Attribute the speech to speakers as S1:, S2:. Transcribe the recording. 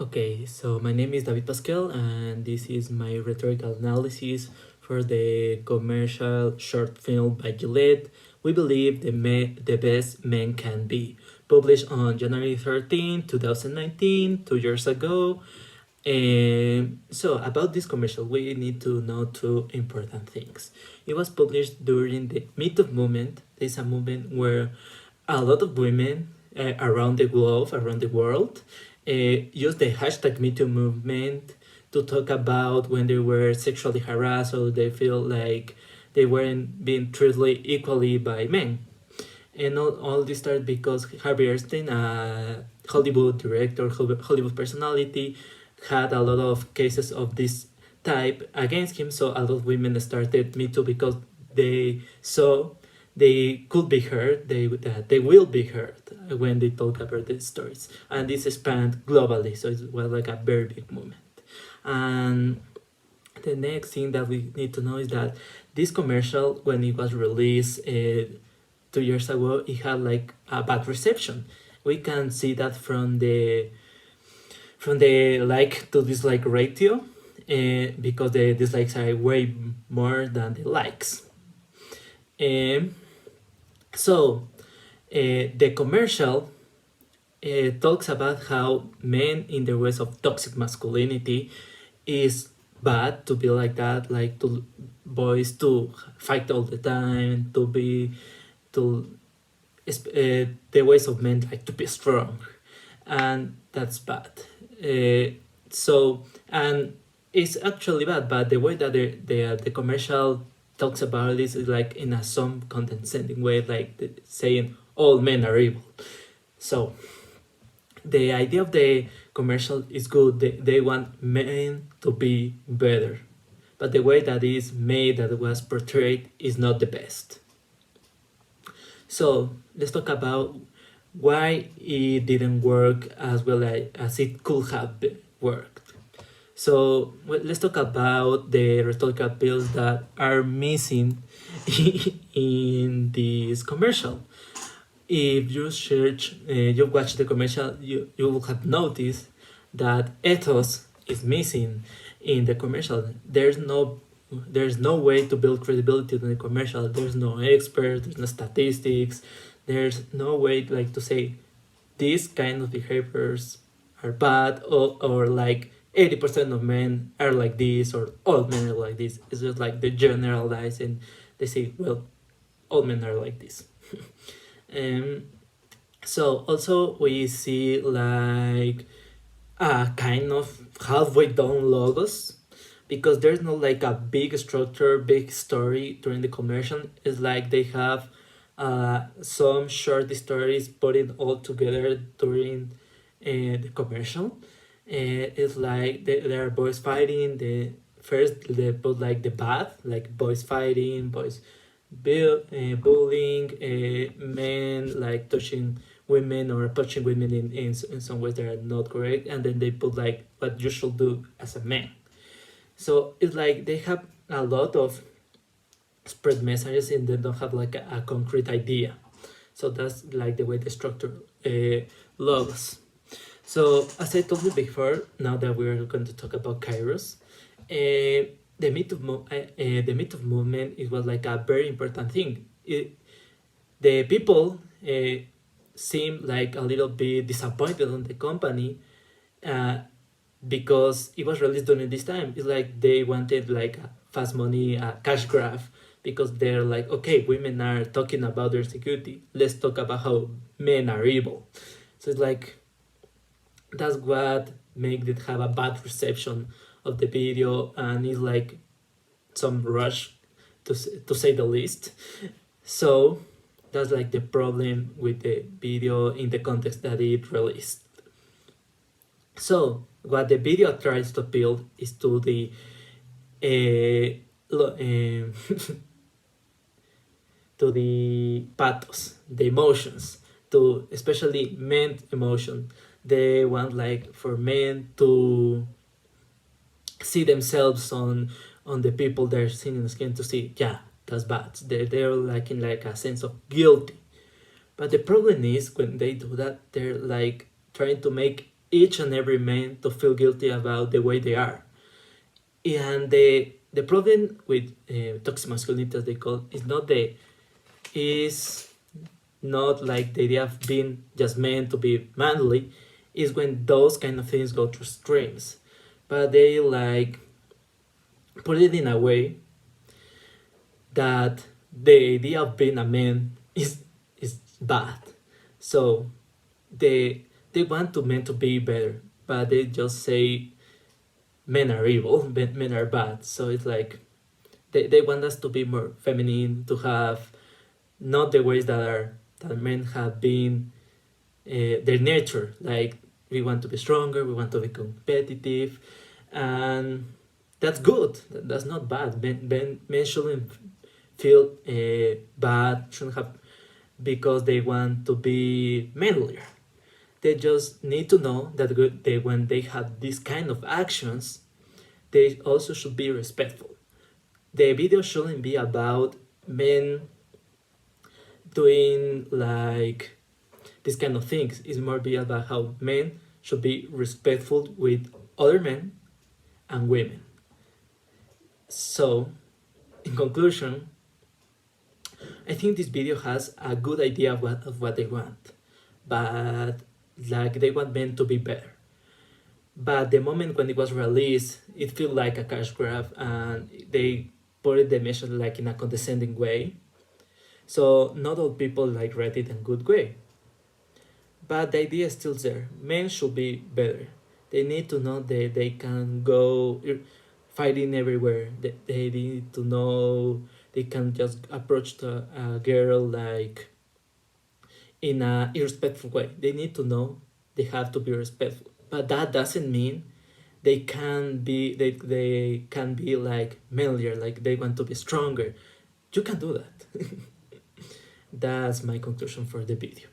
S1: Okay, so my name is David Pasquel, and this is my rhetorical analysis for the commercial short film by Gillette. We believe the best men can be, published on January 13, 2019, 2 years ago. So about this commercial, we need to know two important things. It was published during the Me Too movement. There's a movement where a lot of women around the globe, around the world, use the hashtag Me Too movement to talk about when they were sexually harassed or they feel like they weren't being treated equally by men. And all this started because Harvey Weinstein, a Hollywood director, Hollywood personality, had a lot of cases of this type against him. So a lot of women started Me Too because they saw they could be heard, they will be heard when they talk about these stories. And this spanned globally, so it was like a very big movement. And the next thing that we need to know is that this commercial, when it was released 2 years ago, it had like a bad reception. We can see that from the like to dislike ratio, because the dislikes are way more than the likes. So the commercial talks about how men in their ways of toxic masculinity is bad to be like that, like to boys to fight all the time, the ways of men like to be strong, and that's bad. And it's actually bad, but the way that the commercial talks about this is like in a some condescending way, like saying all men are evil. So the idea of the commercial is good. They want men to be better, but the way that is made, that was portrayed, is not the best. So let's talk about why it didn't work as well as it could have worked. So let's talk about the rhetorical pills that are missing in this commercial. If you search, you watch the commercial, you will have noticed that ethos is missing in the commercial. There's no way to build credibility in the commercial. There's no expert, there's no statistics, there's no way like to say these kind of behaviors are bad, or like 80% of men are like this, or all men are like this. It's just like they generalize and they say, well, all men are like this. So also we see like a kind of halfway done logos, because there's no like a big structure, big story during the commercial. It's like they have some short stories put it all together during the commercial. It's like there are boys fighting. They put like the bad, like boys fighting, boys bullying, men like touching women or approaching women in some ways that are not correct, and then they put like what you should do as a man. So it's like they have a lot of spread messages and they don't have like a concrete idea. So that's like the way they structure logos. So as I told you before, now that we're going to talk about Kairos, the Me Too movement, it was like a very important thing. The people seemed like a little bit disappointed on the company, because it was released during this time. It's like they wanted like a fast money, cash grab, because they're like, okay, women are talking about their security. Let's talk about how men are evil. So it's like that's what made it have a bad reception of the video, and it's like some rush to say the least. So that's like the problem with the video in the context that it released. So what the video tries to build is to the to the pathos, the emotions, to especially men emotion. They want like for men to see themselves on the people they're seeing in the skin, to see, yeah, that's bad. They're like in like a sense of guilty. But the problem is when they do that, they're like trying to make each and every man to feel guilty about the way they are. And the problem with toxic masculinity, as they call it, is not like the idea of being just meant to be manly, is when those kind of things go to extremes. But they like put it in a way that the idea of being a man is bad. So they want to men to be better, but they just say men are evil, men are bad. So it's like they want us to be more feminine, to have not the ways that men have been, their nature. Like we want to be stronger, we want to be competitive, and that's good. That's not bad. Men shouldn't feel bad, shouldn't have, because they want to be manlier. They just need to know that when they have these kind of actions, they also should be respectful. The video shouldn't be about men doing like this kind of things. It's more be about how men should be respectful with other men and women. So, in conclusion, I think this video has a good idea of what they want, but like they want men to be better. But the moment when it was released, it felt like a cash grab, and they put the message like in a condescending way. So not all people like read it in a good way. But the idea is still there. Men should be better. They need to know that they can go fighting everywhere. They need to know they can just approach a girl like in a irrespectful way. They need to know they have to be respectful. But that doesn't mean they can be like manlier, like they want to be stronger. You can do that. That's my conclusion for the video.